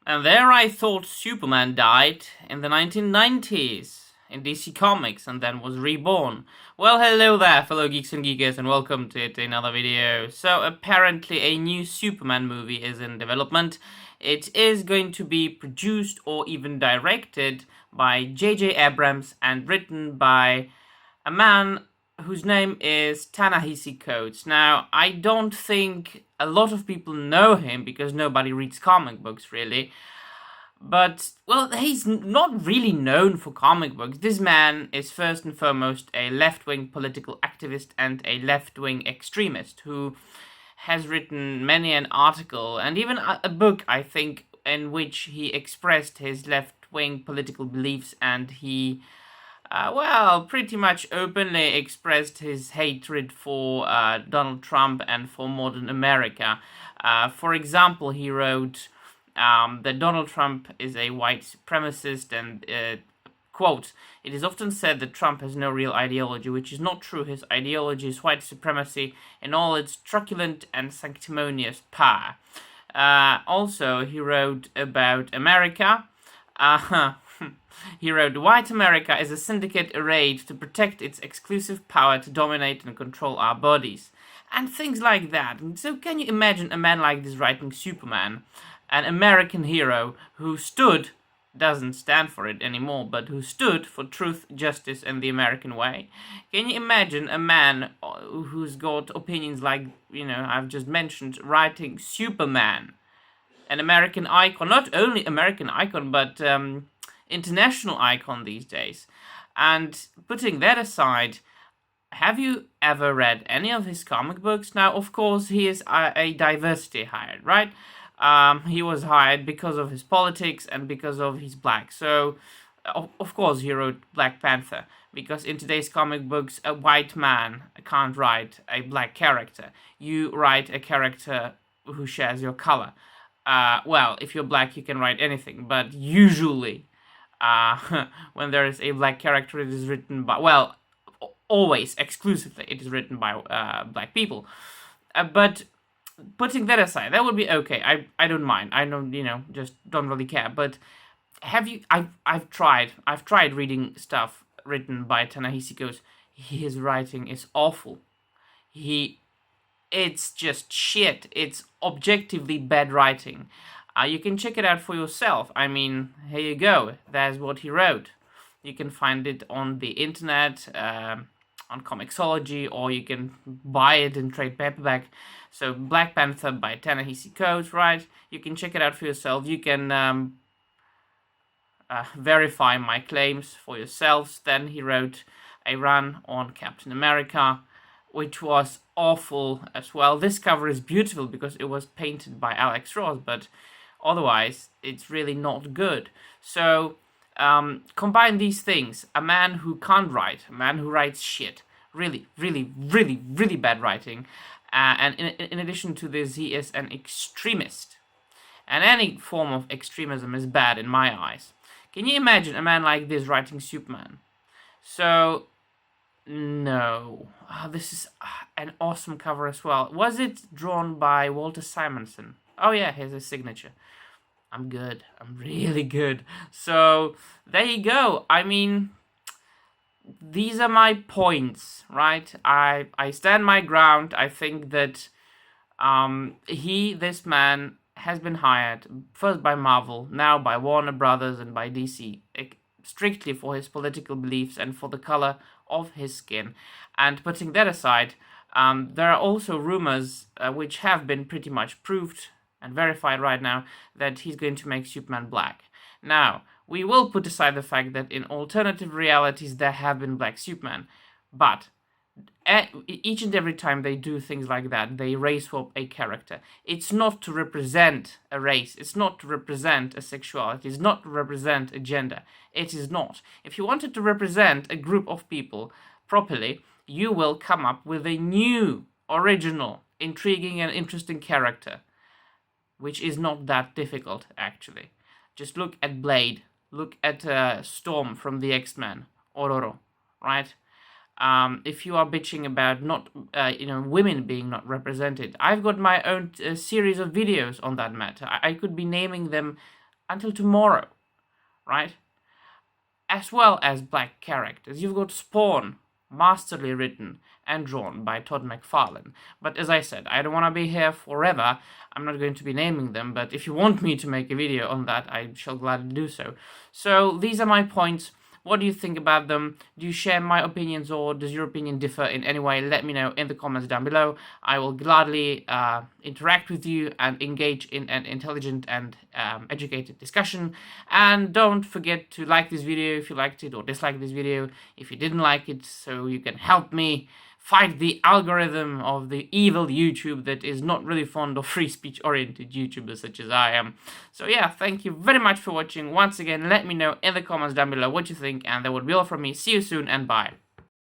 And there I thought Superman died in the 1990s in DC Comics and then was reborn. Well, hello there, fellow geeks and geekers, and welcome to another video. So, apparently, a new Superman movie is in development. It is going to be produced or even directed by J.J. Abrams and written by a man whose name is Ta-Nehisi Coates. Now, I don't think a lot of people know him because nobody reads comic books, really. But, well, he's not really known for comic books. This man is first and foremost a left-wing political activist and a left-wing extremist who has written many an article and even a book, I think, in which he expressed his left-wing political beliefs, and he pretty much openly expressed his hatred for Donald Trump and for modern America. For example, he wrote that Donald Trump is a white supremacist and, quote, "It is often said that Trump has no real ideology, which is not true. His ideology is white supremacy in all its truculent and sanctimonious power." Also, he wrote about America. He wrote, "White America is a syndicate arrayed to protect its exclusive power to dominate and control our bodies." And things like that. And so can you imagine a man like this writing Superman? An American hero who doesn't stand for it anymore, but who stood for truth, justice, and the American way. Can you imagine a man who's got opinions like, I've just mentioned, writing Superman? An American icon, not only American icon, but international icon these days. And putting that aside, have you ever read any of his comic books? Now, of course, he is a diversity hired, right? He was hired because of his politics and because of his black. So, of course, he wrote Black Panther, because in today's comic books, a white man can't write a black character. You write a character who shares your color. Well, if you're black, you can write anything, but usually, when there is a black character, it is written by, well, always, exclusively, it is written by black people. But putting that aside, that would be okay. I don't mind. I don't, just don't really care. But have you? I've tried reading stuff written by Ta-Nehisi Coates. His writing is awful. It's just shit. It's objectively bad writing. You can check it out for yourself. I mean, here you go. There's what he wrote. You can find it on the internet, on Comixology, or you can buy it in trade paperback. So, Black Panther by Ta-Nehisi Coates, right? You can check it out for yourself. You can verify my claims for yourselves. Then he wrote a run on Captain America, which was awful as well. This cover is beautiful because it was painted by Alex Ross, but otherwise, it's really not good. So, combine these things. A man who can't write, a man who writes shit. Really, really, really, really bad writing. And in addition to this, he is an extremist. And any form of extremism is bad in my eyes. Can you imagine a man like this writing Superman? So, no. This is an awesome cover as well. Was it drawn by Walter Simonson? Oh yeah, here's his signature. I'm good. I'm really good. So, there you go. I mean, these are my points, right? I stand my ground. I think that this man, has been hired first by Marvel, now by Warner Brothers and by DC, strictly for his political beliefs and for the color of his skin. And putting that aside, there are also rumors which have been pretty much proved and verified right now that he's going to make Superman black. Now, we will put aside the fact that in alternative realities there have been black Superman, but each and every time they do things like that, they race swap a character. It's not to represent a race, it's not to represent a sexuality, it's not to represent a gender. It is not. If you wanted to represent a group of people properly, you will come up with a new, original, intriguing and interesting character, which is not that difficult, actually. Just look at Blade, look at Storm from the X-Men, Ororo, right? If you are bitching about not, women being not represented, I've got my own series of videos on that matter. I could be naming them until tomorrow, right? As well as black characters. You've got Spawn, masterly written and drawn by Todd McFarlane. But as I said, I don't want to be here forever. I'm not going to be naming them, but if you want me to make a video on that, I shall gladly do so. So these are my points. What do you think about them? Do you share my opinions, or does your opinion differ in any way? Let me know in the comments down below. I will gladly interact with you and engage in an intelligent and educated discussion. And don't forget to like this video if you liked it, or dislike this video if you didn't like it, so you can help me fight the algorithm of the evil YouTube that is not really fond of free speech oriented YouTubers such as I am. So yeah, thank you very much for watching. Once again, let me know in the comments down below what you think, and that would be all from me. See you soon, and bye.